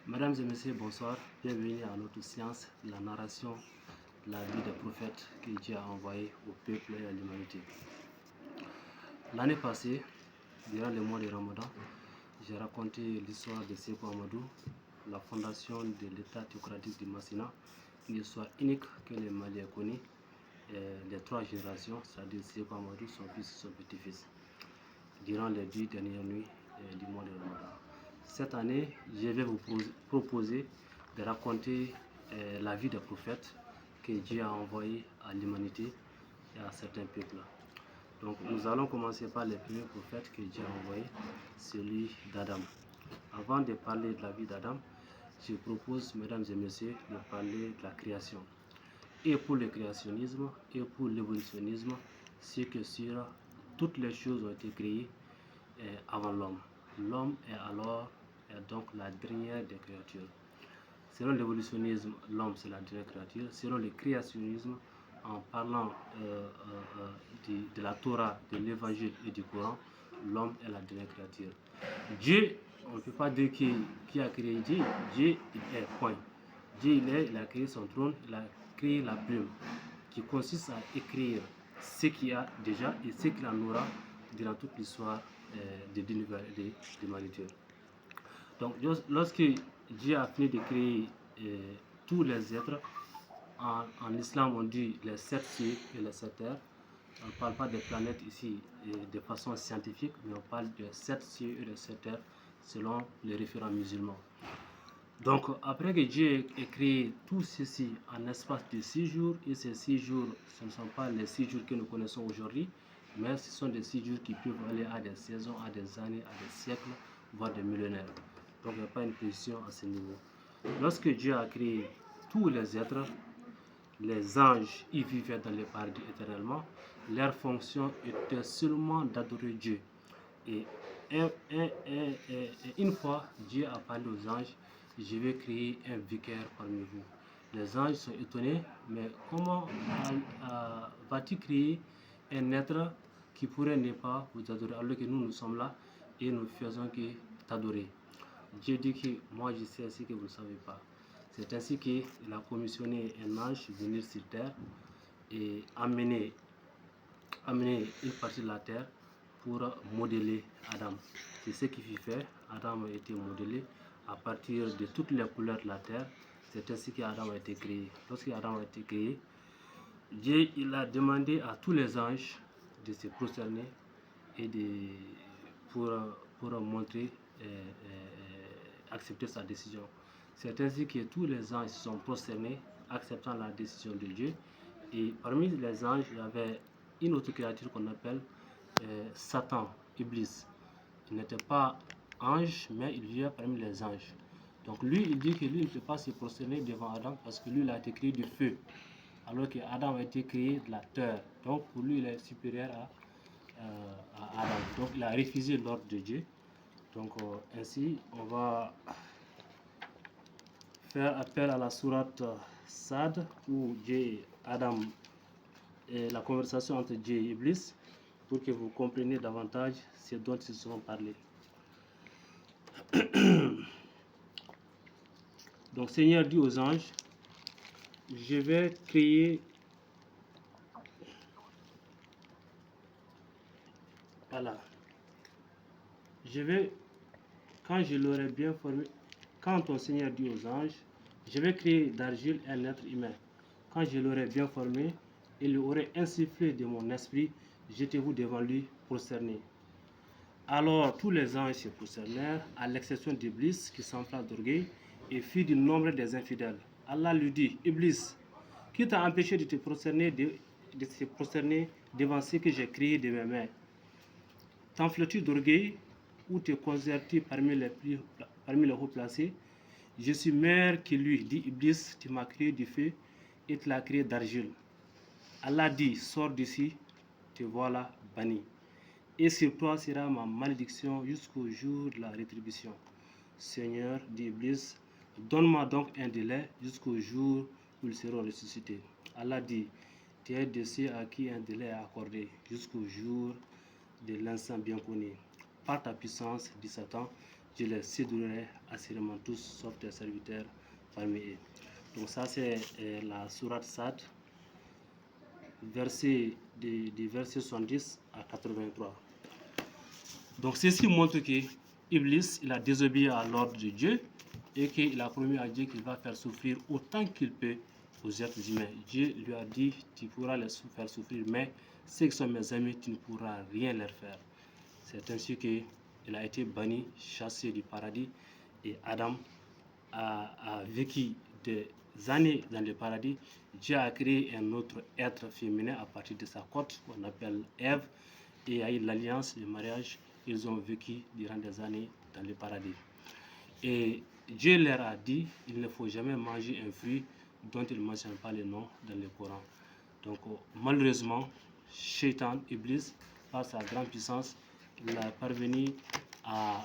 Mesdames et messieurs, bonsoir. Bienvenue à notre science, la narration de la vie des prophètes que Dieu a envoyé au peuple et à l'humanité. L'année passée, durant le mois de Ramadan, j'ai raconté l'histoire de Sékou Amadou, la fondation de l'État théocratique du Massina, une histoire unique que les Maliens connaissent, les trois générations, c'est-à-dire Sékou Amadou, son fils et son petit-fils, durant les 10 dernières nuits du mois de Ramadan. Cette année, je vais vous proposer de raconter la vie des prophètes que Dieu a envoyés à l'humanité et à certains peuples. Donc nous allons commencer par les premiers prophètes que Dieu a envoyés, celui d'Adam. Avant de parler de la vie d'Adam, je propose, mesdames et messieurs, de parler de la création. Et pour le créationnisme et pour l'évolutionnisme, c'est que sur toutes les choses ont été créées avant l'homme. L'homme est alors donc la dernière des créatures. Selon l'évolutionnisme, l'homme c'est la dernière créature. Selon le créationnisme, en parlant de la Torah, de l'évangile et du Coran, l'homme est la dernière créature. Dieu, on ne peut pas dire qui a créé Dieu. Dieu, il est, point. Dieu, il a créé son trône, il a créé la plume, qui consiste à écrire ce qu'il y a déjà et ce qu'il en aura durant toute l'histoire de l'humanité. Donc, lorsque Dieu a fini de créer tous les êtres, en islam on dit les 7 cieux et les 7 terres. On ne parle pas des planètes ici de façon scientifique, mais on parle de 7 cieux et de 7 terres selon les référents musulmans. Donc, après que Dieu ait créé tout ceci en espace de 6 jours, et ces 6 jours, ce ne sont pas les 6 jours que nous connaissons aujourd'hui, mais ce sont des 6 jours qui peuvent aller à des saisons, à des années, à des siècles, voire des millénaires. Donc, il n'y a pas une position à ce niveau. Lorsque Dieu a créé tous les êtres, les anges y vivaient dans le paradis éternellement. Leur fonction était seulement d'adorer Dieu. Et une fois, Dieu a parlé aux anges, je vais créer un vicaire parmi vous. Les anges sont étonnés, mais comment vas-tu créer un être qui pourrait ne pas vous adorer alors que nous sommes là et nous faisons que t'adorer? Dieu dit que moi je sais ce que vous ne savez pas. C'est ainsi qu'il a commissionné un ange venir sur terre et amener une partie de la terre pour modeler Adam. C'est ce qui fut fait. Adam a été modelé à partir de toutes les couleurs de la terre. C'est ainsi qu'Adam a été créé. Lorsqu'Adam a été créé, Dieu il a demandé à tous les anges de se prosterner et pour montrer accepter sa décision. C'est ainsi que tous les anges se sont prosternés, acceptant la décision de Dieu. Et parmi les anges, il y avait une autre créature qu'on appelle Satan, Iblis. Il n'était pas ange, mais il vivait parmi les anges. Donc lui, il dit que lui ne peut pas se prosterner devant Adam parce que lui, il a été créé du feu, alors que Adam a été créé de la terre. Donc pour lui, il est supérieur à Adam. Donc il a refusé l'ordre de Dieu. Donc ainsi, on va faire appel à la sourate Sad où Dieu et Adam et la conversation entre Dieu et Iblis pour que vous compreniez davantage ce dont ils seront parlé. Donc Seigneur dit aux anges, je vais créer voilà. Quand je l'aurai bien formé, quand ton Seigneur dit aux anges, je vais créer d'argile un être humain. Quand je l'aurai bien formé, et lui aurai insufflé de mon esprit, jetez-vous devant lui, prosternés. Alors tous les anges se prosternèrent, à l'exception d'Iblis qui s'enfla d'orgueil et fit du nombre des infidèles. Allah lui dit, Iblis, qui t'a empêché de te prosterner, devant ce que j'ai créé de mes mains? T'enfles-tu d'orgueil ou te considères-tu parmi les hauts placés? Je suis meilleur que lui, dit Iblis, tu m'as créé du feu et tu l'as créé d'argile. Allah dit, sors d'ici, te voilà banni. Et sur toi sera ma malédiction jusqu'au jour de la rétribution. Seigneur, dit Iblis, donne-moi donc un délai jusqu'au jour où ils seront ressuscités. Allah dit, tu es de ceux à qui un délai est accordé jusqu'au jour de l'instant bien connu. Par ta puissance, dit Satan, je les séduirai assurément tous, sauf tes serviteurs parmi eux. Donc ça c'est la sourate Sad, verset du verset 70 à 83. Donc ceci montre que Iblis, il a désobéi à l'ordre de Dieu et qu'il a promis à Dieu qu'il va faire souffrir autant qu'il peut aux êtres humains. Dieu lui a dit, tu pourras les faire souffrir, mais ceux qui sont mes amis, tu ne pourras rien leur faire. C'est ainsi qu'il a été banni, chassé du paradis, et Adam a vécu des années dans le paradis. Dieu a créé un autre être féminin à partir de sa côte, qu'on appelle Ève, et il y a eu l'alliance, le mariage. Ils ont vécu durant des années dans le paradis. Et Dieu leur a dit, il ne faut jamais manger un fruit dont il ne mentionne pas le nom dans le Coran. Donc malheureusement, Shaitan, Iblis, par sa grande puissance, il a parvenu à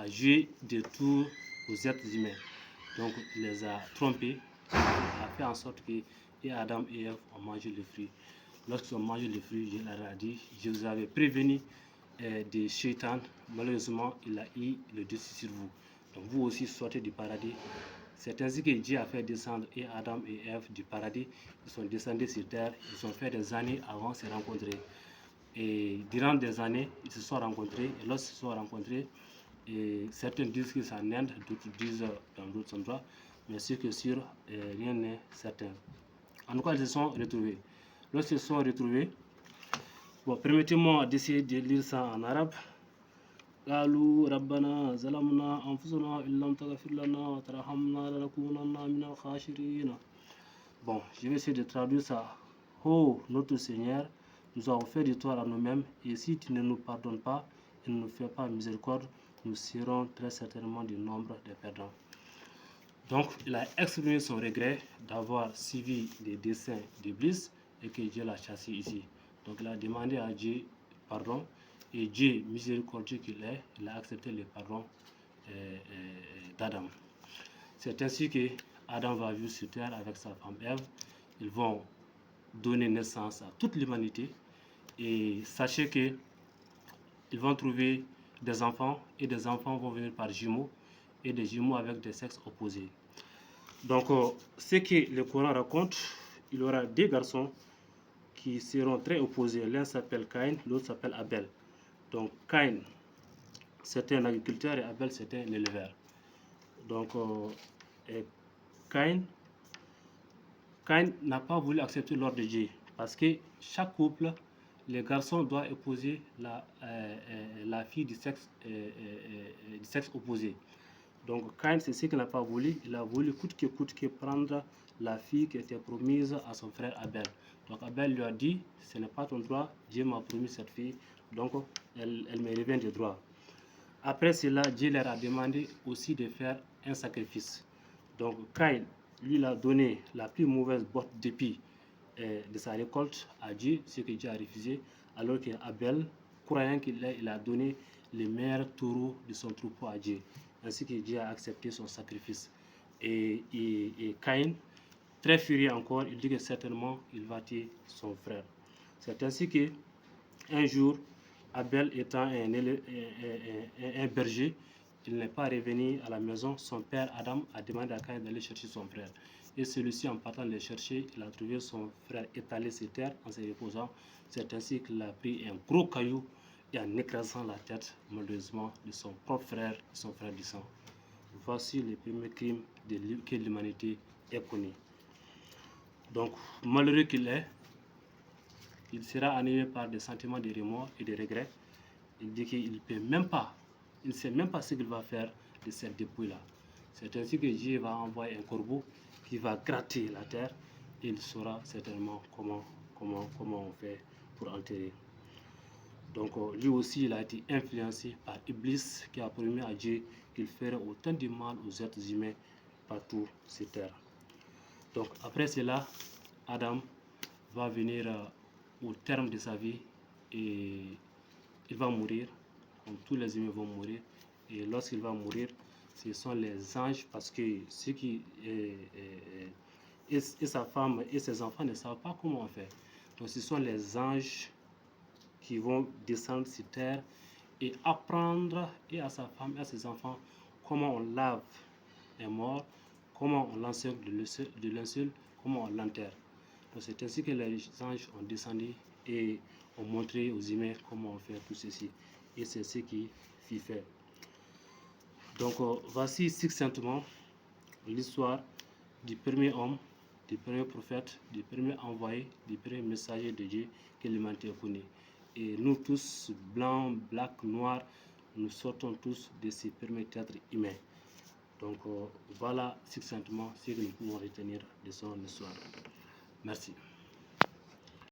jouer des tours aux êtres humains. Donc il les a trompés, a fait en sorte que et Adam et Ève ont mangé le fruit. Lorsqu'ils ont mangé le fruit, Dieu leur a dit, je vous avais prévenu de Shaitan, malheureusement il a eu le dessus sur vous. Donc vous aussi sortez du paradis. C'est ainsi que Dieu a fait descendre et Adam et Ève du paradis. Ils sont descendus sur terre, ils ont fait des années avant de se rencontrer. Et durant des années, ils se sont rencontrés. Et lorsqu'ils se sont rencontrés, et certains disent que c'est en Inde, d'autres disent dans d'autres endroits. Mais ce que sûr, rien n'est certain. En tout cas, ils se sont retrouvés. Lorsqu'ils se sont retrouvés, bon, permettez-moi d'essayer de lire ça en arabe. قالوا ربنا ظلمنا أنفسنا إن لم تغفر لنا وترحمنا لنكونن من الخاسرين. Bon, je vais essayer de traduire ça. Oh, notre Seigneur, nous avons fait du tort à nous-mêmes, et si tu ne nous pardonnes pas et ne nous fais pas miséricorde, nous serons très certainement du nombre des perdants. Donc, il a exprimé son regret d'avoir suivi les desseins d'Iblis et que Dieu l'a chassé ici. Donc, il a demandé à Dieu pardon. Et Dieu, miséricordieux qu'il est, il a accepté le pardon d'Adam. C'est ainsi que Adam va vivre sur terre avec sa femme Ève. Ils vont donner naissance à toute l'humanité. Et sachez que ils vont trouver des enfants, et des enfants vont venir par jumeaux, et des jumeaux avec des sexes opposés. Donc, ce que le Coran raconte, il y aura deux garçons qui seront très opposés. L'un s'appelle Caïn, l'autre s'appelle Abel. Donc Caïn, c'était un agriculteur, et Abel, c'était un éleveur. Donc Caïn n'a pas voulu accepter l'ordre de Dieu, parce que chaque couple, les garçons doivent épouser la fille du sexe opposé. Donc Caïn, c'est ce qu'il n'a pas voulu. Il a voulu coûte que prendre la fille qui était promise à son frère Abel. Donc Abel lui a dit, ce n'est pas ton droit, Dieu m'a promis cette fille, donc elle me revient de droit. Après cela, Dieu leur a demandé aussi de faire un sacrifice. Donc Caïn, lui, il a donné la plus mauvaise botte d'épis de sa récolte à Dieu, ce que Dieu a refusé, alors qu'Abel, croyant qu'il est, il a donné les meilleurs taureaux de son troupeau à Dieu. Ainsi que Dieu a accepté son sacrifice. Et Caïn, très furieux encore, il dit que certainement il va tuer son frère. C'est ainsi que un jour, Abel étant un berger, il n'est pas revenu à la maison. Son père Adam a demandé à Caïn d'aller chercher son frère. Et celui-ci, en partant le chercher, il a trouvé son frère étalé sur terre en se reposant. C'est ainsi qu'il a pris un gros caillou et en écrasant la tête, malheureusement, de son propre frère, de son frère du sang. Voici les premiers crimes que l'humanité ait connus. Donc, malheureux qu'il est, il sera animé par des sentiments de remords et de regrets. Il dit qu'il ne peut même pas, il ne sait même pas ce qu'il va faire de cette dépouille-là. C'est ainsi que Dieu va envoyer un corbeau qui va gratter la terre, et il saura certainement comment on fait pour enterrer. Donc lui aussi, il a été influencé par Iblis, qui a promis à Dieu qu'il ferait autant de mal aux êtres humains partout sur terre. Donc après cela, Adam va venir au terme de sa vie, et il va mourir, comme tous les humains vont mourir. Et lorsqu'il va mourir, ce sont les anges, parce que ceux qui et sa femme et ses enfants ne savent pas comment on fait. Donc ce sont les anges qui vont descendre sur terre et apprendre et à sa femme et à ses enfants comment on lave un mort, comment on l'encercle de linceul, comment on l'enterre. Donc c'est ainsi que les anges ont descendu et ont montré aux humains comment on fait tout ceci. Et c'est ce qui fit faire. Donc voici succinctement l'histoire du premier homme, du premier prophète, du premier envoyé, du premier messager de Dieu que l'humanité a connu. Et nous tous, blancs, blacks, noirs, nous sortons tous de ces premiers êtres humains. Donc voilà succinctement ce que nous pouvons retenir de son histoire. Merci.